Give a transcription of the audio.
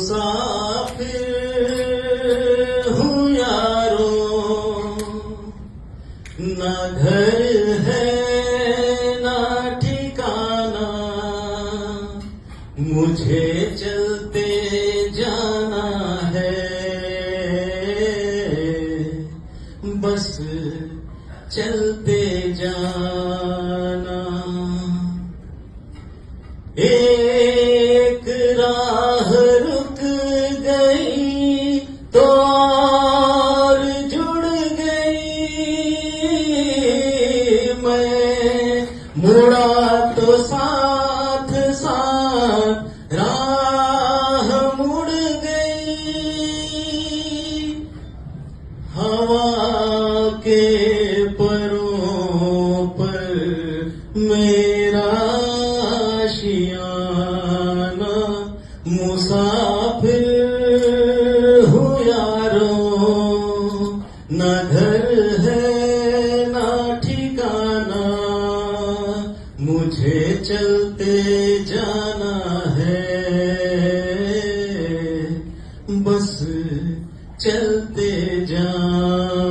मुसाफिर हूँ यारो, ना घर है ना ठिकाना, मुझे चलते जाना है, बस चलते जाना। एक राह रुक गई तो और जुड़ गई, मैं मुड़ा तो साथ साथ राह मुड़ गई। हवा के परों पर मेरा आशियाना, मुसाफिर हूँ यारो, ना घर है ना ठिकाना, मुझे चलते जाना है, बस चलते जाना।